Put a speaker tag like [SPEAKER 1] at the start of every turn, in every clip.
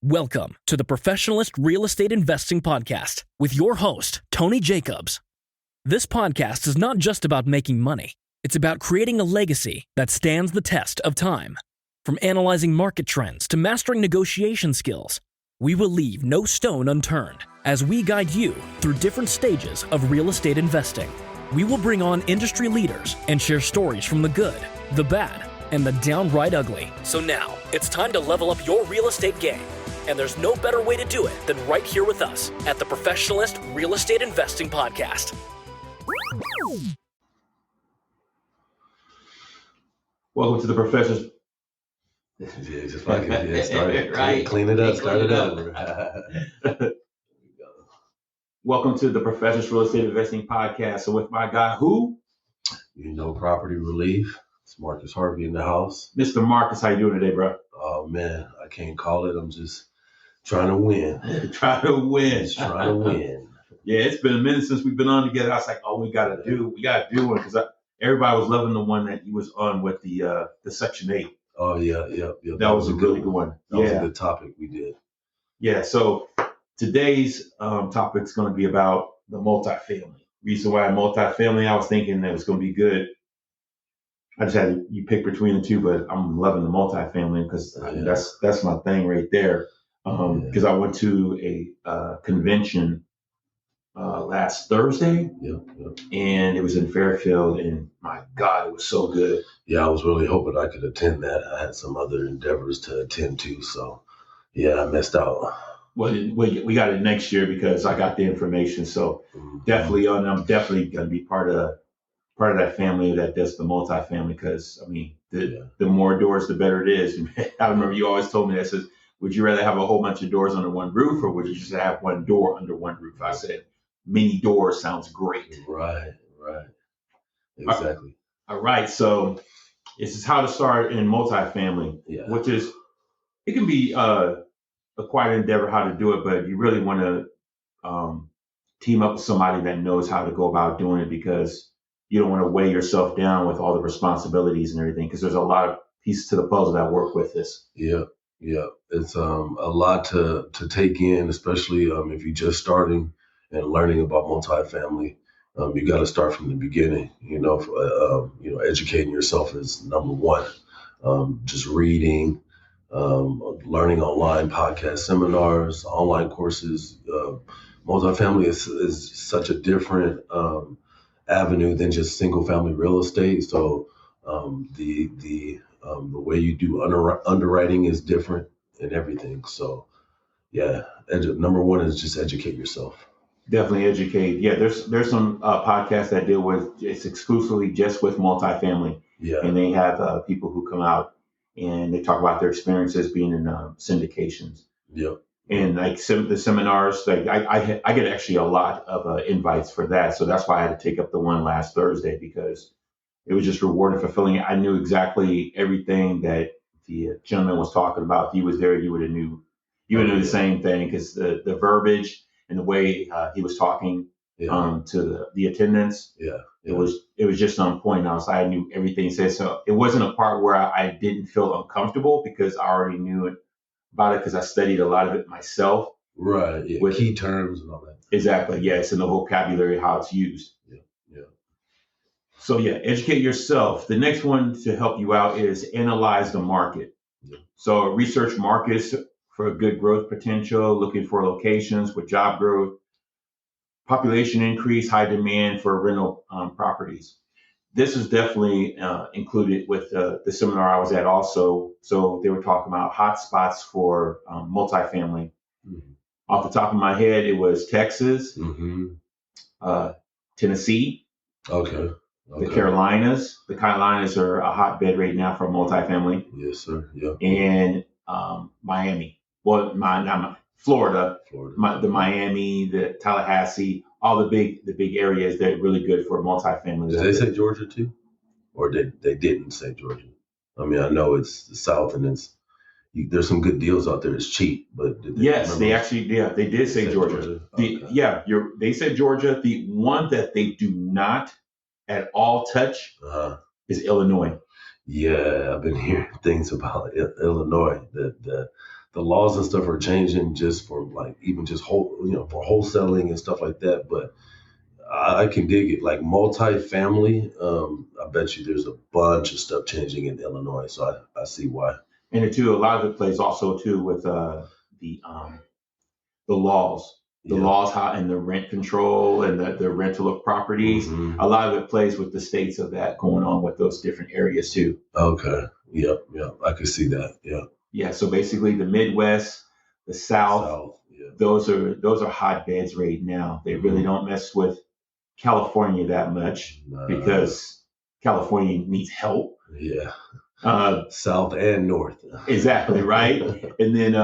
[SPEAKER 1] Welcome to the Professionalist Real Estate Investing Podcast with your host, Tony Jacobs. This podcast is not just about making money. It's about creating a legacy that stands the test of time. From analyzing market trends to mastering negotiation skills, we will leave no stone unturned as we guide you through different stages of real estate investing. We will bring on industry leaders and share stories from the good, the bad, and the downright ugly. So now, it's time to level up your real estate game. And there's no better way to do it than right here with us at the Professionalist Real Estate Investing Podcast.
[SPEAKER 2] Welcome to the Professionals.
[SPEAKER 3] Yeah, just like it. Start
[SPEAKER 2] right.
[SPEAKER 3] Clean it up. Start it over.
[SPEAKER 2] Welcome to the Professionals Real Estate Investing Podcast. So with my guy, who?
[SPEAKER 3] You know, property relief. It's Marcus Harvey in the house.
[SPEAKER 2] Mr. Marcus, how you doing today, bro?
[SPEAKER 3] Oh man, I can't call it. I'm just trying to win.
[SPEAKER 2] Trying to win.
[SPEAKER 3] Just trying to win.
[SPEAKER 2] Yeah, it's been a minute since we've been on together. I was like, oh, we got to do one because everybody was loving the one that you was on with the Section 8.
[SPEAKER 3] Oh yeah.
[SPEAKER 2] That was a really good one.
[SPEAKER 3] That was a good topic we did.
[SPEAKER 2] Yeah. So today's topic is going to be about the multifamily. Reason why multifamily, I was thinking that was going to be good. I just had you pick between the two, but I'm loving the multifamily because that's my thing right there. Because I went to a convention last Thursday, and it was in Fairfield, and my God, it was so good.
[SPEAKER 3] Yeah, I was really hoping I could attend that. I had some other endeavors to attend to, so yeah, I missed out.
[SPEAKER 2] Well, we got it next year because I got the information. So definitely, I'm definitely going to be part of that family that does the multifamily because I mean, the more doors, the better it is. I remember you always told me that. Says, would you rather have a whole bunch of doors under one roof, or would you just have one door under one roof? I said, many doors sounds great.
[SPEAKER 3] Right. Exactly.
[SPEAKER 2] All right. So this is how to start in multifamily, which is, it can be a quiet endeavor how to do it, but you really want to team up with somebody that knows how to go about doing it because you don't want to weigh yourself down with all the responsibilities and everything because there's a lot of pieces to the puzzle that work with this.
[SPEAKER 3] Yeah. It's a lot to take in, especially if you're just starting and learning about multifamily. You got to start from the beginning. Educating yourself is number one. Just reading, learning online, podcast seminars, online courses. Multifamily is such a different avenue than just single family real estate. So the way you do underwriting is different and everything. So yeah, number one is just educate yourself.
[SPEAKER 2] Definitely educate. Yeah, there's some podcasts that deal with it's exclusively just with multifamily. Yeah, and they have people who come out and they talk about their experiences being in syndications.
[SPEAKER 3] Yep.
[SPEAKER 2] And like the seminars, like I get actually a lot of invites for that. So that's why I had to take up the one last Thursday because it was just rewarding, fulfilling. I knew exactly everything that the gentleman was talking about. If he was there, you would have knew the same thing because the verbiage and the way he was talking to the attendants. Yeah. It was just on point. I knew everything he said. So it wasn't a part where I didn't feel uncomfortable because I already knew it about it because I studied a lot of it myself.
[SPEAKER 3] Right. Yeah. With key terms and all that.
[SPEAKER 2] Exactly. Yes. And the vocabulary, how it's used.
[SPEAKER 3] Yeah.
[SPEAKER 2] So educate yourself. The next one to help you out is analyze the market. Yeah. So research markets for a good growth potential, looking for locations with job growth, population increase, high demand for rental properties. This is definitely included with the seminar I was at also. So they were talking about hot spots for multifamily. Mm-hmm. Off the top of my head, it was Texas, Tennessee.
[SPEAKER 3] Okay.
[SPEAKER 2] The Carolinas. The Carolinas are a hotbed right now for multifamily.
[SPEAKER 3] Yes, sir. Yeah.
[SPEAKER 2] And Miami. Well, Florida. The Miami, the Tallahassee, all the big areas that are really good for multifamily.
[SPEAKER 3] Did they say Georgia too? Or they didn't say Georgia? I mean, I know it's the South and there's some good deals out there. It's cheap, but
[SPEAKER 2] yes, they did say Georgia.
[SPEAKER 3] Okay.
[SPEAKER 2] They said Georgia. The one that they do not at all touch is Illinois.
[SPEAKER 3] Yeah, I've been hearing things about Illinois that the laws and stuff are changing just for like even just for wholesaling and stuff like that. But I can dig it. Like multifamily, I bet you there's a bunch of stuff changing in Illinois. So I see why.
[SPEAKER 2] And too, a lot of it plays also too with the laws. The laws how and the rent control and the rental of properties. Mm-hmm. A lot of it plays with the states of that going on with those different areas too.
[SPEAKER 3] Okay. Yep. I could see that. Yeah.
[SPEAKER 2] Yeah. So basically the Midwest, the South those are hotbeds right now. They really don't mess with California that much because California needs help.
[SPEAKER 3] Yeah. South and North.
[SPEAKER 2] Exactly, right? And then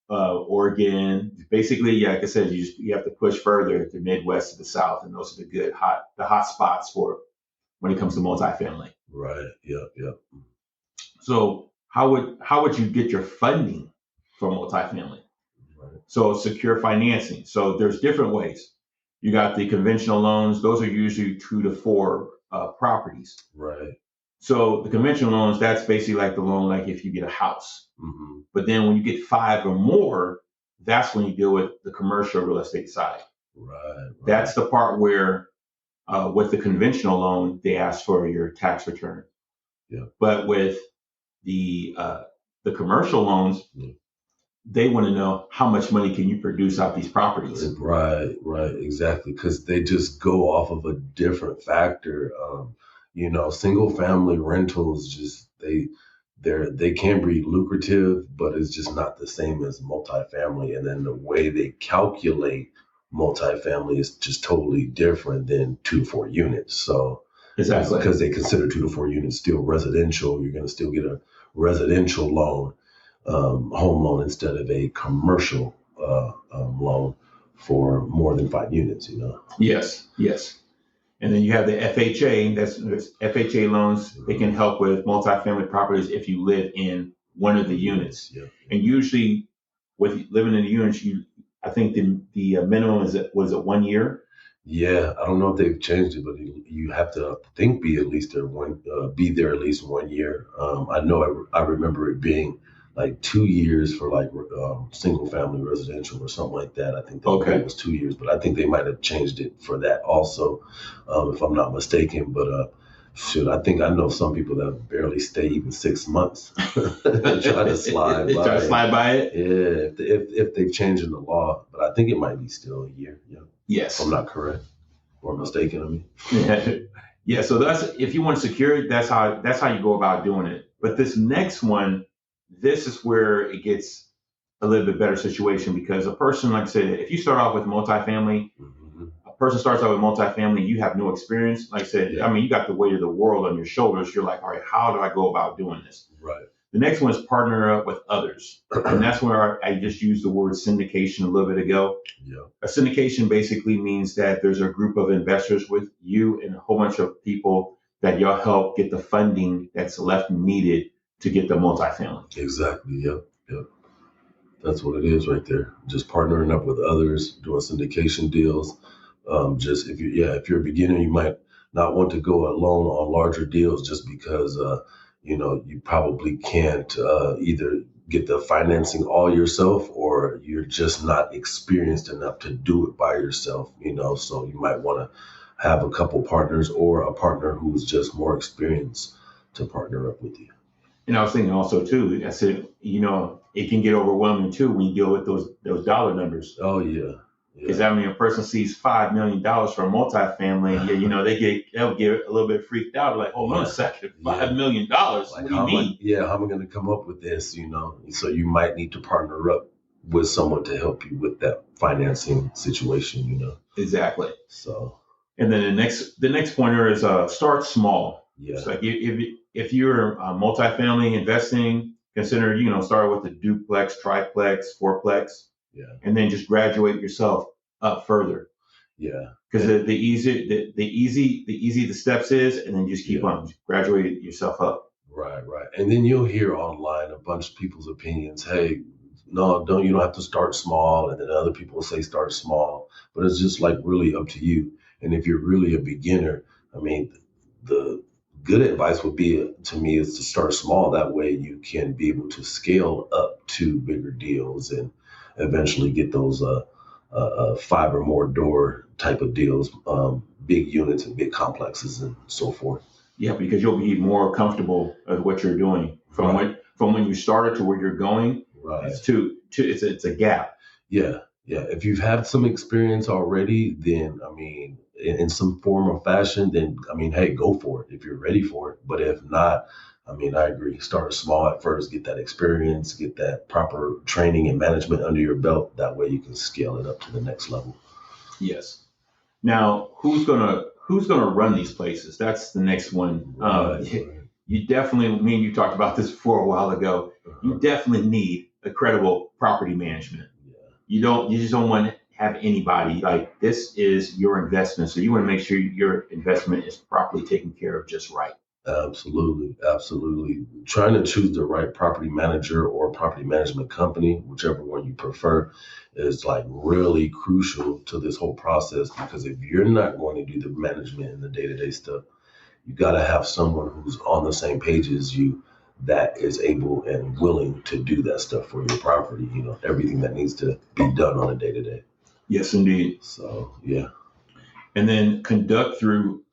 [SPEAKER 2] Oregon. Basically, like I said, you have to push further to Midwest to the South, and those are the hot spots for when it comes to multifamily.
[SPEAKER 3] Right. Yep.
[SPEAKER 2] So how would you get your funding for multifamily? Right. So secure financing. So there's different ways. You got the conventional loans. Those are usually 2 to 4 properties.
[SPEAKER 3] Right.
[SPEAKER 2] So the conventional loans, that's basically like the loan, like if you get a house. Mm-hmm. But then when you get 5 or more, that's when you deal with the commercial real estate side. Right. That's the part where with the conventional loan, they ask for your tax return. Yeah. But with the commercial loans, they want to know how much money can you produce out these properties.
[SPEAKER 3] Right, exactly, because they just go off of a different factor. Single family rentals just they can be lucrative, but it's just not the same as multifamily. And then the way they calculate multifamily is just totally different than 2 to 4 units. So exactly, because they consider 2 to 4 units still residential, you're going to still get a residential loan. Home loan instead of a commercial loan for more than 5 units,
[SPEAKER 2] Yes. And then you have the FHA. That's FHA loans. They can help with multifamily properties if you live in one of the units. Yeah. And usually, with living in the units, I think the minimum is 1 year.
[SPEAKER 3] Yeah, I don't know if they've changed it, but you have to be at least there at least 1 year. I remember it being like 2 years for like single family residential or something like that. I think it was 2 years, but I think they might have changed it for that also, if I'm not mistaken. But I think I know some people that barely stay even 6 months. They try to slide by.
[SPEAKER 2] Try to slide by it.
[SPEAKER 3] Yeah, if they've changed in the law, but I think it might be still a year. Yeah.
[SPEAKER 2] Yes.
[SPEAKER 3] If I'm not correct or mistaken. I mean.
[SPEAKER 2] Yeah. So that's if you want to secure it, that's how you go about doing it. But this next one. This is where it gets a little bit better situation because a person, like I said, if you start off with multifamily, a person starts out with multifamily, you have no experience. Like I said, you got the weight of the world on your shoulders. You're like, all right, how do I go about doing this?
[SPEAKER 3] Right.
[SPEAKER 2] The next one is partner up with others. And that's where I just used the word syndication a little bit ago. Yeah. A syndication basically means that there's a group of investors with you and a whole bunch of people that y'all help get the funding that's left needed to get the multifamily.
[SPEAKER 3] Exactly. Yep. That's what it is right there. Just partnering up with others, doing syndication deals. Just if you're a beginner, you might not want to go alone on larger deals just because you probably can't either get the financing all yourself or you're just not experienced enough to do it by yourself. So you might want to have a couple partners or a partner who's just more experienced to partner up with you.
[SPEAKER 2] And I was thinking also too, I said, it can get overwhelming too when you deal with those dollar numbers.
[SPEAKER 3] Oh yeah.
[SPEAKER 2] Because a person sees $5 million for a multifamily, they'll get a little bit freaked out. Like, hold on a second, $5 million. Like, what do you mean?
[SPEAKER 3] How am I going to come up with this? So you might need to partner up with someone to help you with that financing situation.
[SPEAKER 2] Exactly.
[SPEAKER 3] So.
[SPEAKER 2] And then the next pointer is start small.
[SPEAKER 3] Yeah.
[SPEAKER 2] It's like if you're multifamily investing, consider start with the duplex, triplex, fourplex, and then just graduate yourself up further.
[SPEAKER 3] Yeah.
[SPEAKER 2] Because the easy the steps is, and then just keep on graduate yourself up.
[SPEAKER 3] Right. And then you'll hear online a bunch of people's opinions. Hey, no, you don't have to start small, and then other people say start small, but it's just like really up to you. And if you're really a beginner, the good advice would be to me is to start small. That way you can be able to scale up to bigger deals and eventually get those 5 or more door type of deals, big units and big complexes and so forth.
[SPEAKER 2] Yeah, because you'll be more comfortable with what you're doing from when you started to where you're going.
[SPEAKER 3] Right.
[SPEAKER 2] It's a gap.
[SPEAKER 3] Yeah. If you've had some experience already, then I mean, in some form or fashion, then I mean, hey, go for it if you're ready for it. But if not, I mean, I agree. Start small at first, get that experience, get that proper training and management under your belt. That way, you can scale it up to the next level.
[SPEAKER 2] Yes. Now, who's gonna run these places? That's the next one. You definitely, me and you talked about this before a while ago. You definitely need a credible property management. You just don't want to have anybody. Like, this is your investment, so you want to make sure your investment is properly taken care of just right.
[SPEAKER 3] Absolutely. Trying to choose the right property manager or property management company, whichever one you prefer, is like really crucial to this whole process, because if you're not going to do the management and the day-to-day stuff, you got to have someone who's on the same page as you that is able and willing to do that stuff for your property, everything that needs to be done on a day-to-day.
[SPEAKER 2] Yes, indeed.
[SPEAKER 3] So, yeah.
[SPEAKER 2] And then conduct through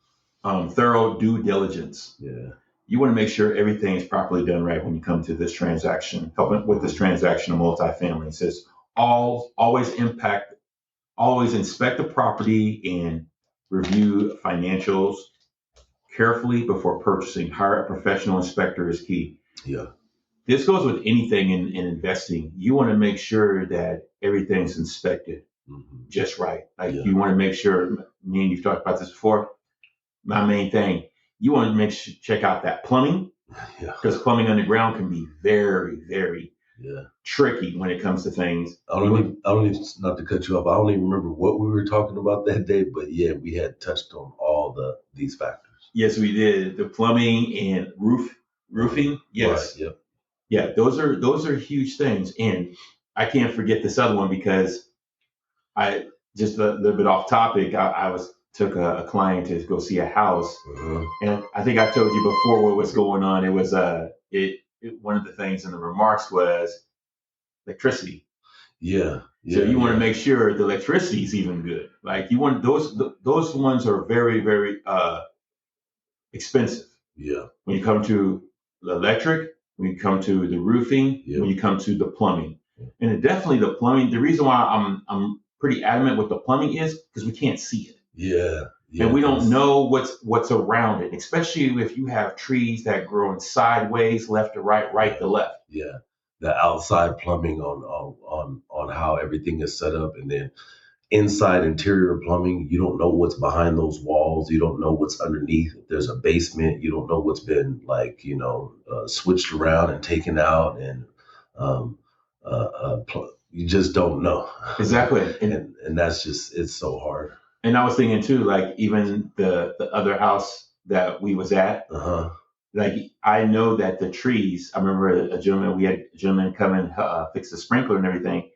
[SPEAKER 2] thorough due diligence.
[SPEAKER 3] Yeah.
[SPEAKER 2] You want to make sure everything is properly done right when you come to this transaction. Helping with this transaction of multifamily, it says always inspect the property and review financials carefully before purchasing. Hire a professional inspector is key.
[SPEAKER 3] Yeah.
[SPEAKER 2] This goes with anything in investing. You want to make sure that everything's inspected just right. You want to make sure, me and you've talked about this before, my main thing, you want to check out that plumbing, because plumbing underground can be very, very tricky when it comes to things.
[SPEAKER 3] I don't even, not to cut you off, I don't even remember what we were talking about that day, but yeah, we had touched on all these factors.
[SPEAKER 2] Yes, we did. The plumbing and roofing. Yes.
[SPEAKER 3] Right, yep.
[SPEAKER 2] Yeah, those are huge things. And I can't forget this other one, because I just a little bit off topic. I took a client to go see a house, and I think I told you before what was going on. It was one of the things in the remarks was electricity.
[SPEAKER 3] Yeah.
[SPEAKER 2] So you want to make sure the electricity is even good. Like, you want those ones are very, very expensive.
[SPEAKER 3] Yeah.
[SPEAKER 2] When you come to the electric, when you come to the roofing, when you come to the plumbing, and definitely the plumbing. The reason why I'm pretty adamant with the plumbing is because we can't see it.
[SPEAKER 3] Yeah.
[SPEAKER 2] And we don't know what's around it, especially if you have trees that grow in sideways, left to right to left.
[SPEAKER 3] Yeah. The outside plumbing on how everything is set up, and then inside interior plumbing, you don't know what's behind those walls. You don't know what's underneath. If there's a basement, you don't know what's been switched around and taken out, and you just don't know.
[SPEAKER 2] Exactly.
[SPEAKER 3] And that's just, it's so hard.
[SPEAKER 2] And I was thinking too, like, even the other house that we was at, like, I know that the trees, I remember we had a gentleman come and fix the sprinkler and everything.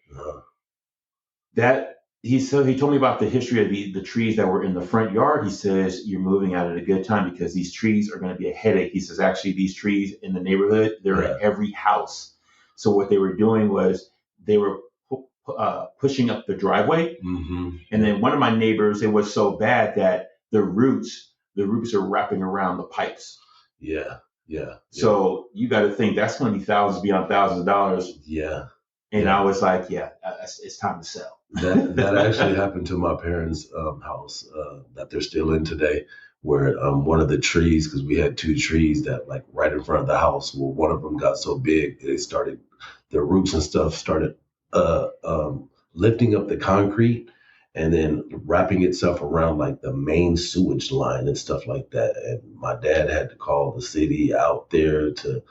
[SPEAKER 2] That he told me about the history of the trees that were in the front yard. He says, you're moving out at a good time, because these trees are going to be a headache. He says, actually, these trees in the neighborhood, they're in every house. So what they were doing was they were pushing up the driveway. And then one of my neighbors, it was so bad that the roots are wrapping around the pipes.
[SPEAKER 3] Yeah.
[SPEAKER 2] So you got to think that's going to be thousands beyond thousands of dollars.
[SPEAKER 3] Yeah.
[SPEAKER 2] And I was like, it's time to sell.
[SPEAKER 3] That actually happened to my parents' house that they're still in today, where one of the trees, because we had 2 trees that like right in front of the house, well, one of them got so big, the roots and stuff started lifting up the concrete and then wrapping itself around like the main sewage line and stuff like that. And my dad had to call the city out there to,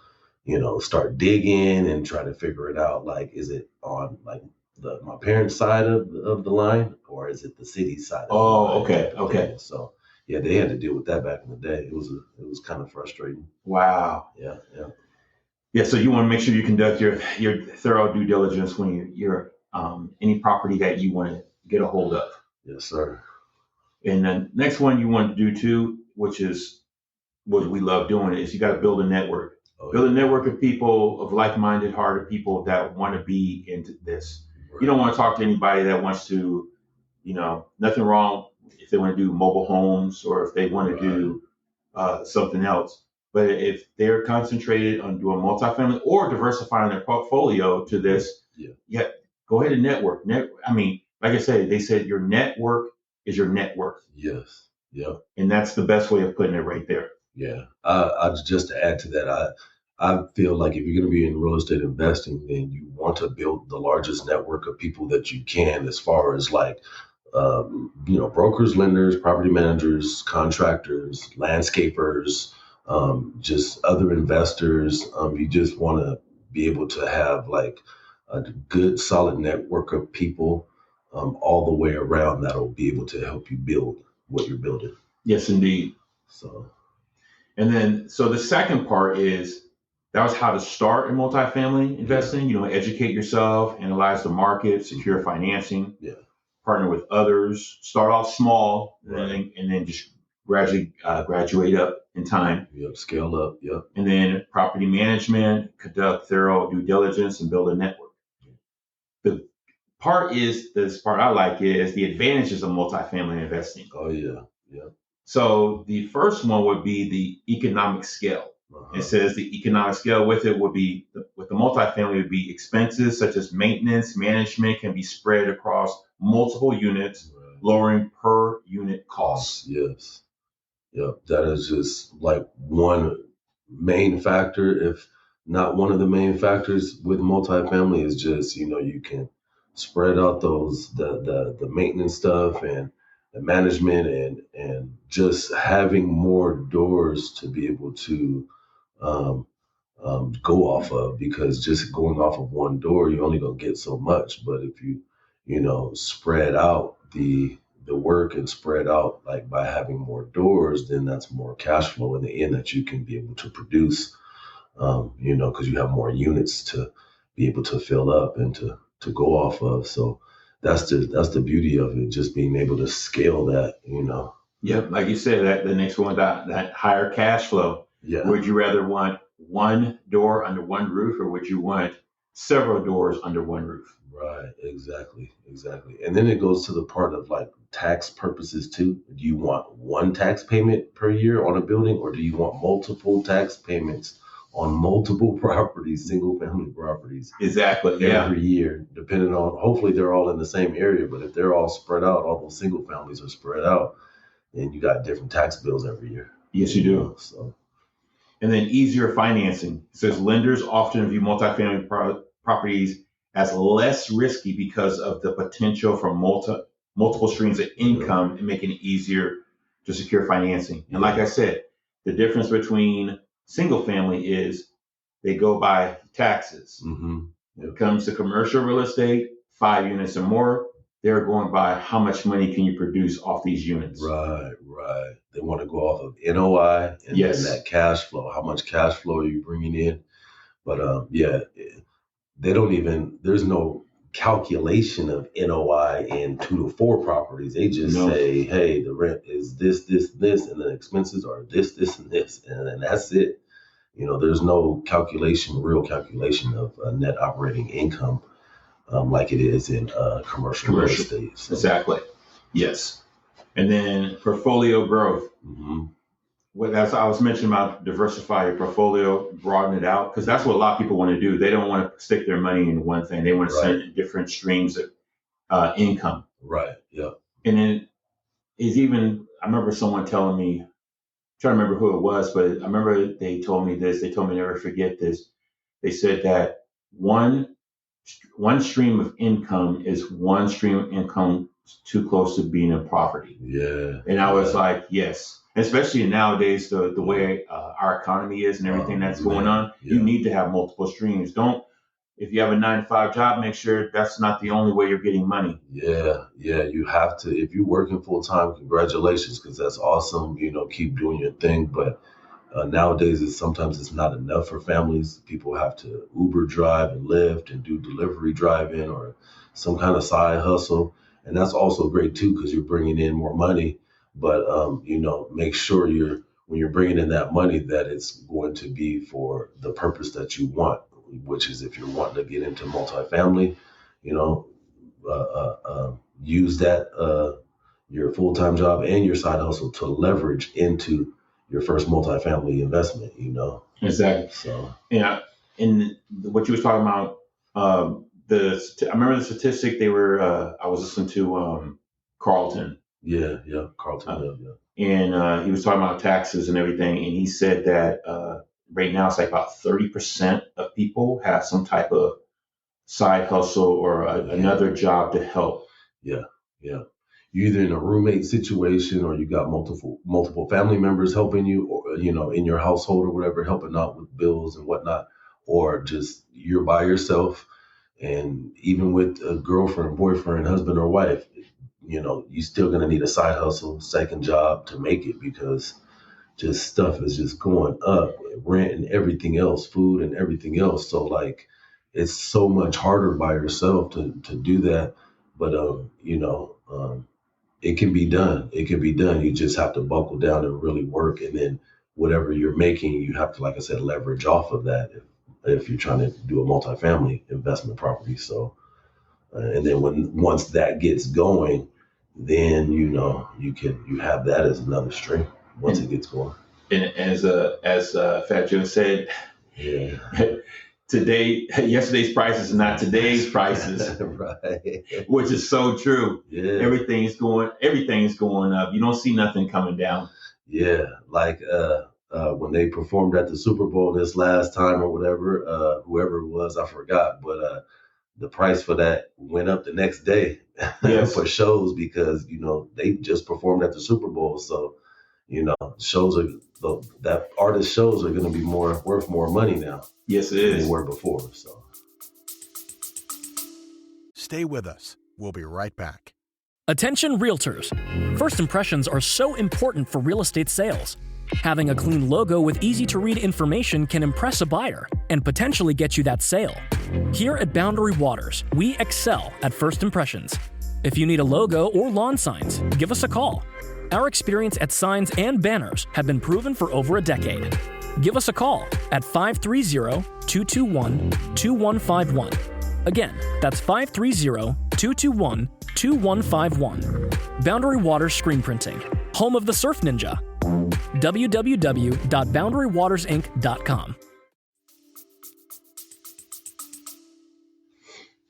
[SPEAKER 3] start digging and try to figure it out. Like, is it on like my parents' side of the line, or is it the city's side of the line?
[SPEAKER 2] Okay.
[SPEAKER 3] So yeah, they had to deal with that back in the day. It was kind of frustrating.
[SPEAKER 2] Wow. Yeah. So you want to make sure you conduct your thorough due diligence when you're any property that you want to get a hold of.
[SPEAKER 3] Yes, sir.
[SPEAKER 2] And then next one you want to do too, which is what we love doing, is you got to build a network. Build a network of people, of like-minded hearted people that want to be into this.
[SPEAKER 3] Right.
[SPEAKER 2] You don't want to talk to anybody that wants to, nothing wrong if they want to do mobile homes or if they want to do something else. But if they're concentrated on doing multifamily or diversifying their portfolio to this, go ahead and network. Like I said, they said your network is your net worth.
[SPEAKER 3] Yes. Yep.
[SPEAKER 2] And that's the best way of putting it right there.
[SPEAKER 3] Yeah. I just to add to that, I feel like if you're going to be in real estate investing, then you want to build the largest network of people that you can, as far as like, brokers, lenders, property managers, contractors, landscapers, just other investors. You just want to be able to have like a good, solid network of people all the way around that'll be able to help you build what you're building.
[SPEAKER 2] Yes, indeed.
[SPEAKER 3] So
[SPEAKER 2] the second part is that was how to start in multifamily investing. Educate yourself, analyze the market, secure financing, partner with others, start off small, and then just gradually graduate up in time.
[SPEAKER 3] Yep, scale up. Yep.
[SPEAKER 2] And then property management, conduct thorough due diligence, and build a network. This part I like is the advantages of multifamily investing.
[SPEAKER 3] Oh yeah, yeah.
[SPEAKER 2] So the first one would be the economic scale. It says the economic scale with the multifamily would be expenses such as maintenance, management can be spread across multiple units, lowering per unit costs.
[SPEAKER 3] Yes. Yep. That is just like one main factor, if not one of the main factors with multifamily, is just, you can spread out the maintenance stuff and the management and just having more doors to be able to go off of, because just going off of one door, you're only going to get so much. But if you, spread out the work and spread out, like by having more doors, then that's more cash flow in the end that you can be able to produce, because you have more units to be able to fill up and to go off of. So that's the beauty of it, just being able to scale that,
[SPEAKER 2] Yep, like you said, that the next one, that higher cash flow.
[SPEAKER 3] Yeah.
[SPEAKER 2] Would you rather want one door under one roof, or would you want several doors under one roof?
[SPEAKER 3] Right, exactly. And then it goes to the part of like tax purposes too. Do you want one tax payment per year on a building, or do you want multiple tax payments on multiple properties, single family properties?
[SPEAKER 2] Exactly.
[SPEAKER 3] Every year, depending on, hopefully they're all in the same area, but if they're all spread out, all those single families are spread out, then you got different tax bills every year.
[SPEAKER 2] Yes, you do.
[SPEAKER 3] So.
[SPEAKER 2] And then easier financing. It says lenders often view multifamily properties as less risky because of the potential for multiple streams of income and making it easier to secure financing. And like I said, the difference between single family is they go by taxes.
[SPEAKER 3] Mm-hmm.
[SPEAKER 2] When it comes to commercial real estate, 5 units or more, they're going by how much money can you produce off these units.
[SPEAKER 3] Right. They want to go off of NOI and then that cash flow. How much cash flow are you bringing in? But they don't even, there's no calculation of NOI in 2 to 4 properties. They just say, hey, the rent is this, and the expenses are this, and this, and then that's it. There's no real calculation of net operating income like it is in commercial real estate. So.
[SPEAKER 2] Exactly. Yes. And then portfolio growth.
[SPEAKER 3] Mm-hmm.
[SPEAKER 2] As I was mentioning about diversify your portfolio, broaden it out, because that's what a lot of people want to do. They don't want to stick their money in one thing. They want to send in different streams of income.
[SPEAKER 3] Right. Yeah.
[SPEAKER 2] And then I remember someone telling me, I'm trying to remember who it was, but I remember they told me this. They told me never forget this. They said that one stream of income is one stream of income too close to being a poverty.
[SPEAKER 3] Yeah.
[SPEAKER 2] And I was like, yes. Especially nowadays, the way our economy is and everything that's going on, you need to have multiple streams. If you have a 9-to-5 job, make sure that's not the only way you're getting money.
[SPEAKER 3] Yeah, you have to. If you're working full time, congratulations, because that's awesome. Keep doing your thing. But nowadays, sometimes it's not enough for families. People have to Uber drive and Lyft and do delivery driving or some kind of side hustle. And that's also great too, because you're bringing in more money. But, make sure when you're bringing in that money, that it's going to be for the purpose that you want, which is if you're wanting to get into multifamily, you know, use that your full-time job and your side hustle to leverage into your first multifamily investment, you know.
[SPEAKER 2] Exactly.
[SPEAKER 3] So
[SPEAKER 2] yeah, and what you was talking about, I remember the statistic they were. I was listening to Carlton.
[SPEAKER 3] yeah, Carlton,
[SPEAKER 2] And he was talking about taxes and everything, and he said that right now it's like about 30% of people have some type of side hustle or another job to help.
[SPEAKER 3] Yeah. You're either in a roommate situation or you got multiple family members helping you, or in your household or whatever, helping out with bills and whatnot, or just you're by yourself. And even with a girlfriend, boyfriend, husband, or wife, you're still gonna need a side hustle, second job to make it, because just stuff is just going up, rent and everything else, food and everything else. So like, it's so much harder by yourself to do that. But it can be done. It can be done. You just have to buckle down and really work. And then whatever you're making, you have to, like I said, leverage off of that if you're trying to do a multifamily investment property. So, and then once that gets going, then, you have that as another stream once it gets going.
[SPEAKER 2] And as Fat Joe said,
[SPEAKER 3] yeah.
[SPEAKER 2] Yesterday's prices are not today's prices,
[SPEAKER 3] right?
[SPEAKER 2] Which is so true.
[SPEAKER 3] Yeah,
[SPEAKER 2] everything's going up. You don't see nothing coming down.
[SPEAKER 3] Yeah, like when they performed at the Super Bowl this last time or whatever, whoever it was, I forgot, but the price for that went up the next day.
[SPEAKER 2] Yes.
[SPEAKER 3] For shows, because they just performed at the Super Bowl, so shows that artist shows are going to be worth more money now.
[SPEAKER 2] Yes, it
[SPEAKER 3] than
[SPEAKER 2] is.
[SPEAKER 3] They were before. So
[SPEAKER 4] stay with us. We'll be right back.
[SPEAKER 1] Attention realtors. First impressions are so important for real estate sales. Having a clean logo with easy-to-read information can impress a buyer and potentially get you that sale. Here at Boundary Waters, we excel at first impressions. If you need a logo or lawn signs, give us a call. Our experience at signs and banners have been proven for over a decade. Give us a call at 530-221-2151. Again, that's 530-221-2151. Boundary Waters Screen Printing, home of the Surf Ninja. www.boundarywatersinc.com.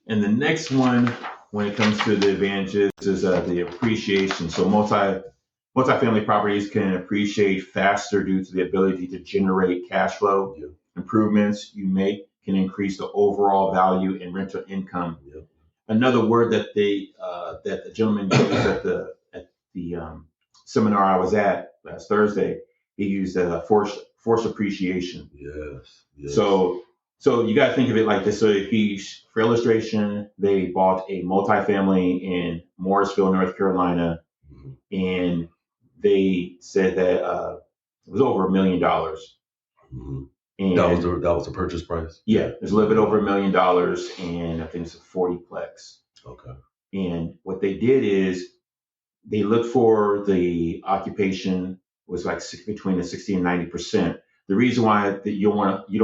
[SPEAKER 2] And the next one, when it comes to the advantages, is the appreciation. So multifamily properties can appreciate faster due to the ability to generate cash flow.
[SPEAKER 3] Yep.
[SPEAKER 2] Improvements you make can increase the overall value and rental income.
[SPEAKER 3] Yep.
[SPEAKER 2] Another word that the gentleman used at the seminar I was at last Thursday, he used force appreciation.
[SPEAKER 3] Yes.
[SPEAKER 2] So you got to think of it like this. So for illustration, they bought a multifamily in Morrisville, North Carolina,
[SPEAKER 3] Mm-hmm.
[SPEAKER 2] and they said that it was over $1 million.
[SPEAKER 3] Mm-hmm. And that was the purchase price?
[SPEAKER 2] Yeah, it was a little bit over $1 million, and I think it's a 40-plex.
[SPEAKER 3] Okay.
[SPEAKER 2] And what they did is they looked for the occupation was like between the 60 and 90%. The reason why you don't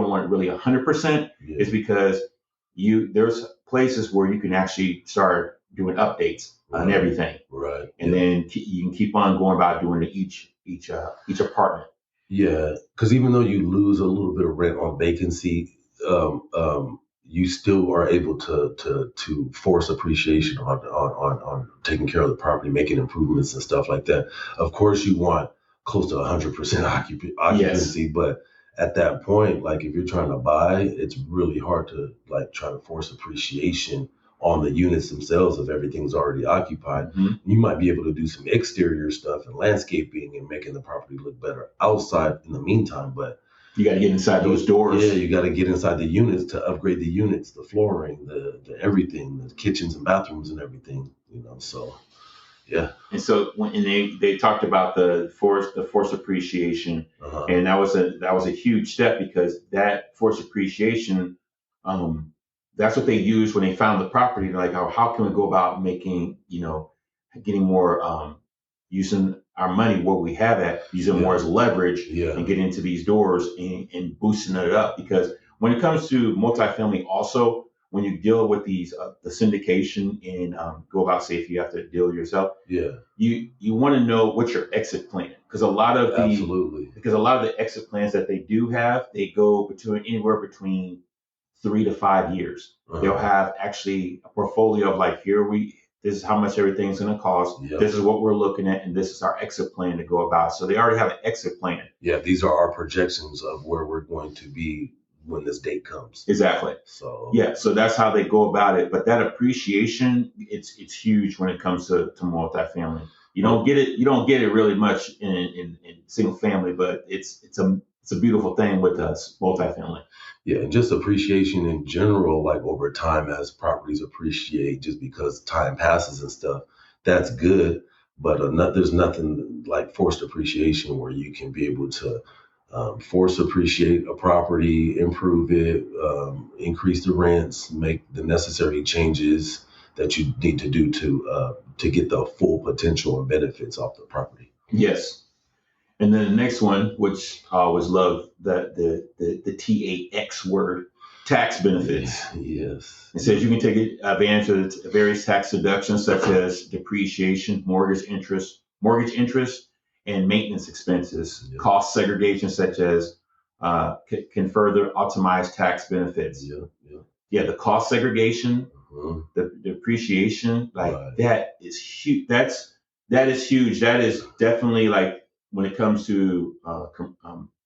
[SPEAKER 2] want it really 100% is because there's places where you can actually start doing updates on everything,
[SPEAKER 3] right?
[SPEAKER 2] And then you can keep on going about doing each apartment.
[SPEAKER 3] Yeah, because even though you lose a little bit of rent on vacancy, you still are able to force appreciation on taking care of the property, making improvements and stuff like that. Of course, you want close to 100% occupancy,
[SPEAKER 2] yes.
[SPEAKER 3] But at that point, like if you're trying to buy, it's really hard to like try to force appreciation on the units themselves if everything's already occupied.
[SPEAKER 2] Mm-hmm.
[SPEAKER 3] You might be able to do some exterior stuff and landscaping and making the property look better outside in the meantime, but
[SPEAKER 2] you got to get inside those doors.
[SPEAKER 3] Yeah, you got to get inside the units to upgrade the units, the flooring, the everything, the kitchens and bathrooms and everything, so yeah.
[SPEAKER 2] And so when they talked about the force appreciation, and that was a huge step, because that force appreciation, that's what they used when they found the property. They're like, how can we go about making, getting more using our money, what we have at, using more as leverage and getting into these doors and boosting it up. Because when it comes to multifamily, also, when you deal with these, the syndication and go about, say, if you have to deal yourself, you want to know what's your exit plan. Because a lot of the exit plans that they do have, they go anywhere between 3 to 5 years. They'll have actually a portfolio of like, this is how much everything's going to cost. This is what we're looking at, and this is our exit plan to go about. So they already have an exit plan.
[SPEAKER 3] Yeah, these are our projections of where we're going to be when this date comes.
[SPEAKER 2] Exactly. So that's how they go about it. But that appreciation, it's huge when it comes to multifamily. You don't get it really much in single family, but it's a beautiful thing with us multifamily.
[SPEAKER 3] Yeah, and just appreciation in general, like over time as properties appreciate, just because time passes and stuff, that's good. But there's nothing like forced appreciation where you can be able to force appreciate a property, improve it, increase the rents, make the necessary changes that you need to do to get the full potential and benefits off the property.
[SPEAKER 2] Yes. And then the next one, which I always love, the TAX word, tax benefits.
[SPEAKER 3] Yes.
[SPEAKER 2] It says you can take advantage of various tax deductions such as depreciation, mortgage interest, and maintenance expenses. Cost segregation such as can further optimize tax benefits. The cost segregation, the depreciation, that is huge. That is huge. That is definitely like, when it comes to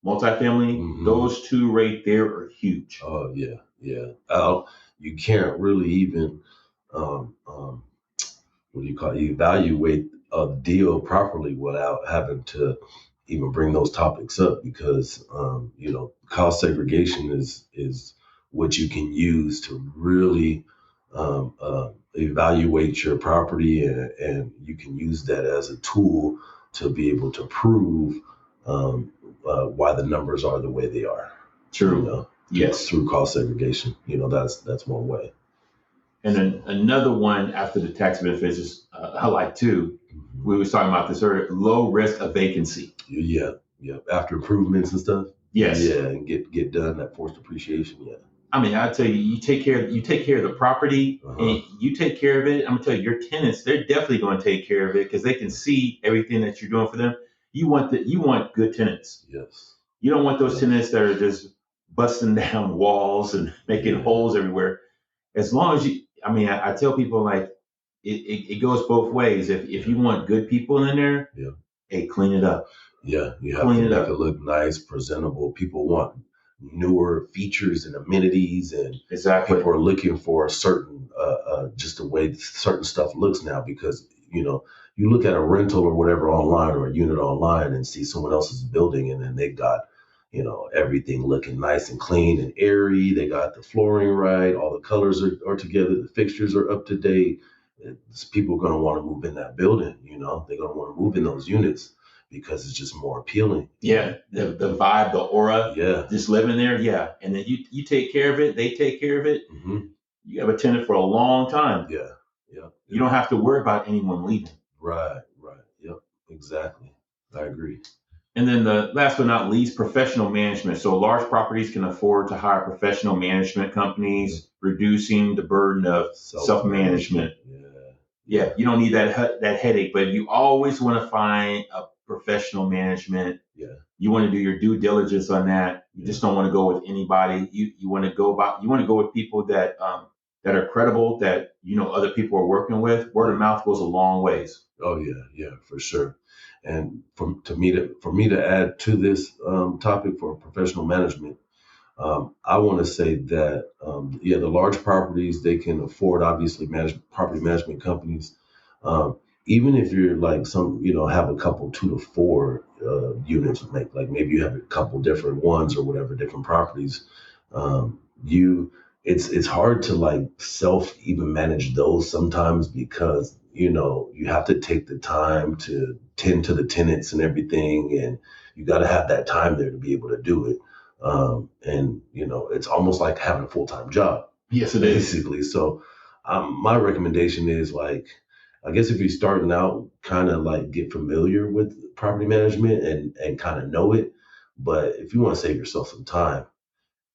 [SPEAKER 2] multifamily, those two right there are huge.
[SPEAKER 3] Oh, yeah. You can't really even, evaluate a deal properly without having to even bring those topics up, because, cost segregation is what you can use to really evaluate your property, and you can use that as a tool to be able to prove why the numbers are the way they are.
[SPEAKER 2] True. Yes.
[SPEAKER 3] Through cost segregation. That's one way.
[SPEAKER 2] And then another one after the tax benefits is I like too. We was talking about this earlier. Low risk of vacancy.
[SPEAKER 3] Yeah. After improvements and stuff.
[SPEAKER 2] Yes.
[SPEAKER 3] Yeah, and get done, that forced appreciation. Yeah.
[SPEAKER 2] I mean, I tell you, you take care of the property, and you take care of it. I'm gonna tell you, your tenants, they're definitely going to take care of it because they can see everything that you're doing for them. You want good tenants.
[SPEAKER 3] Yes.
[SPEAKER 2] You don't want those tenants that are just busting down walls and making holes everywhere. As long as I tell people, like, it goes both ways. If you want good people in there, hey, clean it up.
[SPEAKER 3] Yeah, you have to make it look nice, presentable. People want newer features and amenities, and people are looking for a certain just the way certain stuff looks now, because you look at a rental or whatever online, or a unit online, and see someone else's building, and then they got everything looking nice and clean and airy. They got the flooring right, all the colors are together, the fixtures are up to date. People are going to want to move in that building. They're going to want to move in those units because it's just more appealing.
[SPEAKER 2] Yeah, the vibe, the aura.
[SPEAKER 3] Yeah,
[SPEAKER 2] just living there. Yeah, and then you take care of it. They take care of it. You have a tenant for a long time.
[SPEAKER 3] Yeah.
[SPEAKER 2] You don't have to worry about anyone leaving.
[SPEAKER 3] Right. Yep, exactly. I agree.
[SPEAKER 2] And then the last but not least, professional management. So large properties can afford to hire professional management companies, reducing the burden of self-management. Yeah, you don't need that headache, but you always want to find a professional management.
[SPEAKER 3] Yeah.
[SPEAKER 2] You want to do your due diligence on that. You just don't want to go with anybody. You want to go with people that are credible, that other people are working with. Word of mouth goes a long ways.
[SPEAKER 3] Oh yeah, for sure. And for me to add to this topic for professional management, I want to say that the large properties, they can afford, obviously, property management companies. Even if you're like have a couple 2 to 4 units, like maybe you have a couple different ones or whatever, different properties. It's hard to like self even manage those sometimes, because you have to take the time to tend to the tenants and everything, and you got to have that time there to be able to do it. And it's almost like having a full-time job.
[SPEAKER 2] Yes, it
[SPEAKER 3] basically. So my recommendation is, like, I guess if you're starting out, kind of like get familiar with property management and kind of know it. But if you want to save yourself some time,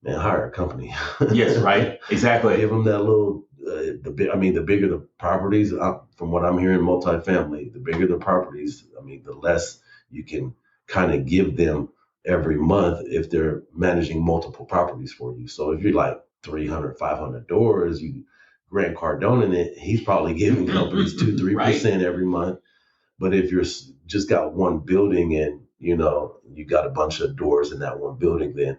[SPEAKER 3] man, hire a company.
[SPEAKER 2] Yes, right. Exactly.
[SPEAKER 3] Give them that little, the bigger the properties, from what I'm hearing, multifamily, the bigger the properties, the less you can kind of give them every month if they're managing multiple properties for you. So if you're like 300, 500 doors, you Grant Cardone in it, he's probably giving companies 2-3%
[SPEAKER 2] Right.
[SPEAKER 3] every month. But if you're just got one building and, you got a bunch of doors in that one building, then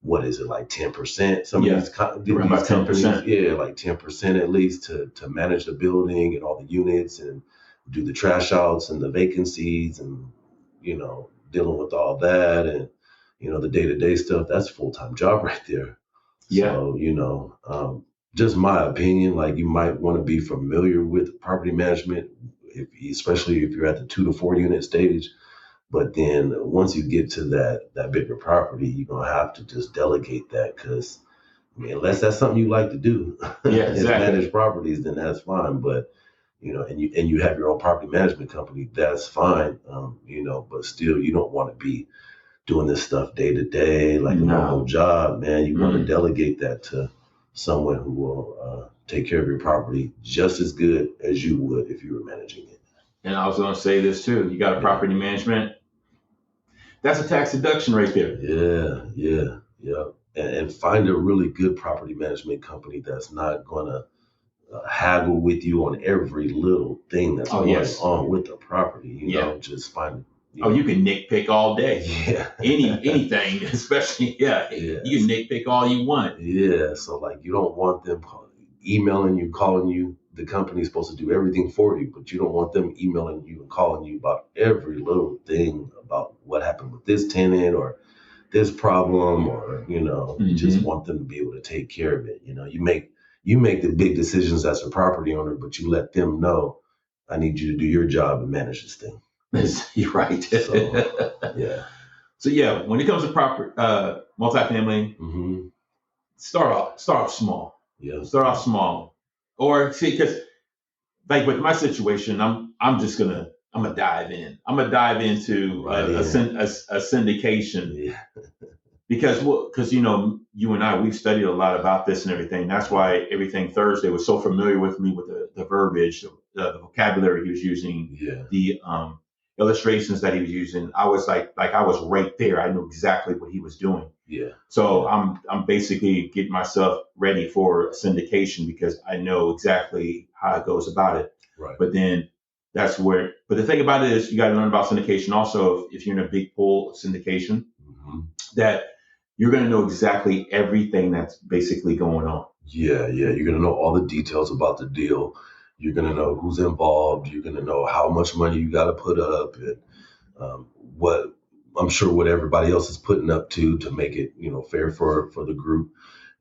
[SPEAKER 3] what is it, like 10%? Some of these
[SPEAKER 2] about
[SPEAKER 3] companies,
[SPEAKER 2] 10%.
[SPEAKER 3] yeah, like 10% at least to manage the building and all the units and do the trash outs and the vacancies and, dealing with all that and, the day-to-day stuff. That's a full-time job right there.
[SPEAKER 2] Yeah.
[SPEAKER 3] So, just my opinion, like you might want to be familiar with property management, especially if you're at the 2 to 4 unit stage. But then once you get to that bigger property, you're gonna have to just delegate that because unless that's something you like to do,
[SPEAKER 2] Yeah,
[SPEAKER 3] is
[SPEAKER 2] exactly.
[SPEAKER 3] manage properties, then that's fine. But and you have your own property management company, that's fine. But still, you don't want to be doing this stuff day to day like a normal job, man. You want to delegate that to someone who will take care of your property just as good as you would if you were managing it.
[SPEAKER 2] And I was going to say this too. You got a property management. That's a tax deduction right there.
[SPEAKER 3] Yeah. And find a really good property management company that's not going to haggle with you on every little thing that's going on with the property. Just find.
[SPEAKER 2] You can nitpick all day.
[SPEAKER 3] Yeah.
[SPEAKER 2] Anything, especially you can nitpick all you want.
[SPEAKER 3] Yeah. So like you don't want them emailing you, calling you. The company's supposed to do everything for you, but you don't want them emailing you and calling you about every little thing about what happened with this tenant or this problem, or you just want them to be able to take care of it. You make the big decisions as a property owner, but you let them know, I need you to do your job and manage this thing.
[SPEAKER 2] You're right. So when it comes to multifamily, start off small.
[SPEAKER 3] Yeah.
[SPEAKER 2] Start off small. Or see, because like with my situation, I'm gonna dive in. I'm gonna dive into a syndication.
[SPEAKER 3] Yeah.
[SPEAKER 2] Because you and I, we've studied a lot about this and everything. That's why everything Thursday was so familiar with me with the verbiage, the vocabulary he was using, the illustrations that he was using. I was like I was right there. I knew exactly what he was doing.
[SPEAKER 3] Yeah.
[SPEAKER 2] So I'm basically getting myself ready for syndication because I know exactly how it goes about it.
[SPEAKER 3] Right.
[SPEAKER 2] But then but the thing about it is you got to learn about syndication also if you're in a big pool syndication, that you're going to know exactly everything that's basically going on.
[SPEAKER 3] Yeah. You're going to know all the details about the deal. You're going to know who's involved. You're going to know how much money you got to put up and what everybody else is putting up to make it, fair for the group.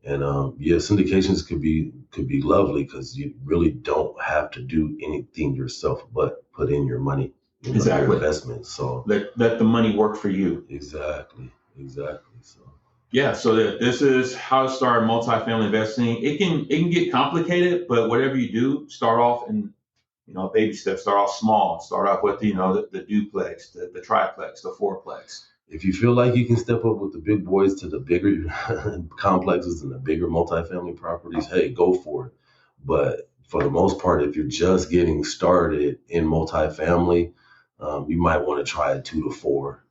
[SPEAKER 3] And syndications could be lovely because you really don't have to do anything yourself but put in your money, your investment. So
[SPEAKER 2] let the money work for you.
[SPEAKER 3] Exactly. So
[SPEAKER 2] so this is how to start multifamily investing. It can get complicated, but whatever you do, start off in baby steps. Start off small. Start off with the duplex, the triplex, the fourplex.
[SPEAKER 3] If you feel like you can step up with the big boys to the bigger complexes and the bigger multifamily properties, hey, go for it. But for the most part, if you're just getting started in multifamily, you might want to try a 2 to 4.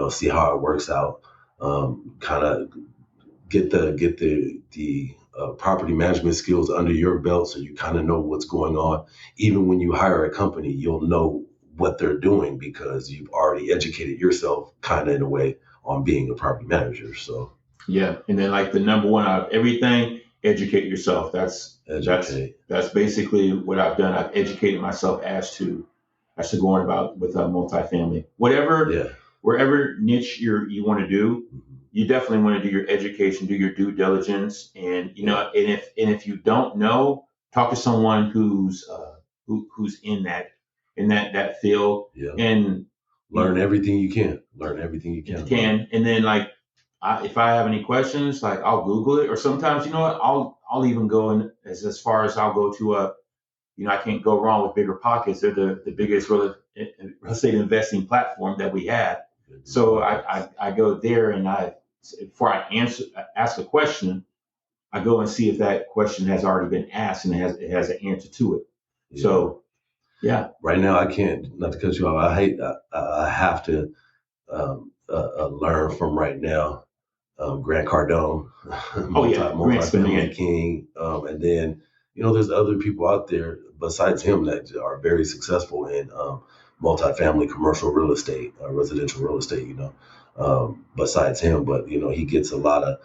[SPEAKER 3] See how it works out. Kind of get the property management skills under your belt, so you kind of know what's going on. Even when you hire a company, you'll know what they're doing because you've already educated yourself kind of in a way on being a property manager. So
[SPEAKER 2] and then like the number one out of everything, educate yourself. That's basically what I've done. I've educated myself as to going about with multifamily, wherever niche you want to do. You definitely want to do your education, do your due diligence, and and if you don't know, talk to someone who's in that field and
[SPEAKER 3] learn everything you can.
[SPEAKER 2] And then if I have any questions, I'll Google it, or sometimes I'll even go in as far as I'll go to I can't go wrong with Bigger Pockets. They're the biggest real estate investing platform that we have. So I go there, and before I ask a question, I go and see if that question has already been asked and it has an answer to it.
[SPEAKER 3] Yeah.
[SPEAKER 2] So, yeah.
[SPEAKER 3] Right now, I can't, not to cut you off, I have to learn from right now Grant Cardone, multifamily king. And then, there's other people out there besides him that are very successful in multifamily commercial real estate, residential real estate, besides him. But, he gets a lot of,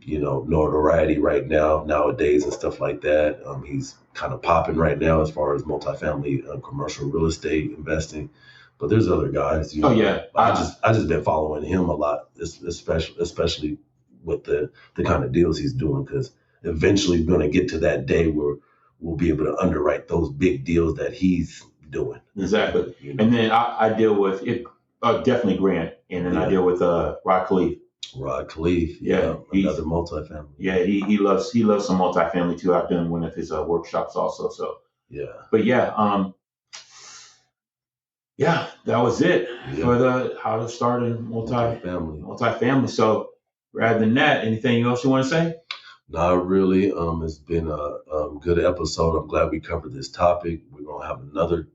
[SPEAKER 3] notoriety right nowadays and stuff like that. He's kind of popping right now as far as multifamily commercial real estate investing. But there's other guys. I just been following him a lot, especially with the kind of deals he's doing, because eventually we're going to get to that day where we'll be able to underwrite those big deals that he's doing.
[SPEAKER 2] Exactly. And then I deal with it, definitely Grant, and then I deal with Rod Khalif.
[SPEAKER 3] Rod Khalif, another multifamily.
[SPEAKER 2] Yeah, he loves some multifamily too. I've done one of his workshops also. So but that was it for the how to start in multifamily. So rather than that, anything else you want to say?
[SPEAKER 3] Not really. It's been a good episode. I'm glad we covered this topic. We're gonna have another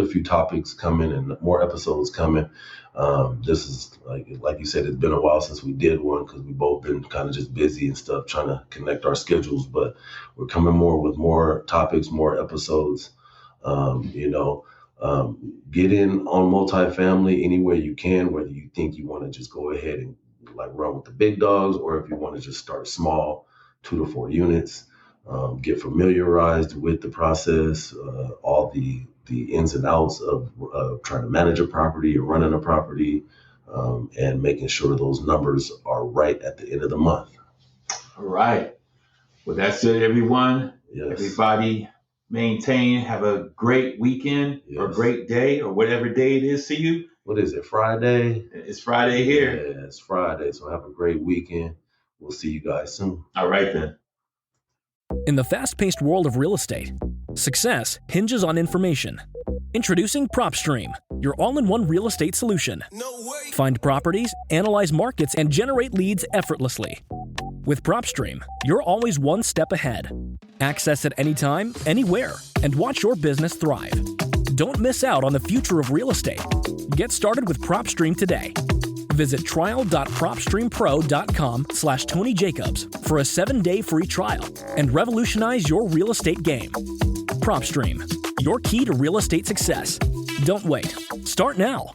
[SPEAKER 3] few topics coming and more episodes coming. This is like you said, it's been a while since we did one because we've both been kind of just busy and stuff trying to connect our schedules. But we're coming with more topics, more episodes. Get in on multifamily any way you can, whether you think you want to just go ahead and run with the big dogs, or if you want to just start small, 2 to 4 units, get familiarized with the process, all the ins and outs of trying to manage a property or running a property, and making sure those numbers are right at the end of the month.
[SPEAKER 2] All right. Well, that's it, everyone.
[SPEAKER 3] Yes.
[SPEAKER 2] Everybody maintain, have a great weekend or great day or whatever day it is to you.
[SPEAKER 3] What is it, Friday?
[SPEAKER 2] It's Friday here.
[SPEAKER 3] Yeah, it's Friday. So have a great weekend. We'll see you guys soon.
[SPEAKER 2] All right, then.
[SPEAKER 1] In the fast-paced world of real estate, success hinges on information. Introducing PropStream, your all-in-one real estate solution.
[SPEAKER 5] No way.
[SPEAKER 1] Find properties, analyze markets, and generate leads effortlessly. With PropStream, you're always one step ahead. Access it anytime, anywhere, and watch your business thrive. Don't miss out on the future of real estate. Get started with PropStream today. Visit trial.propstreampro.com/Tony Jacobs for a 7-day free trial and revolutionize your real estate game. PropStream, your key to real estate success. Don't wait. Start now.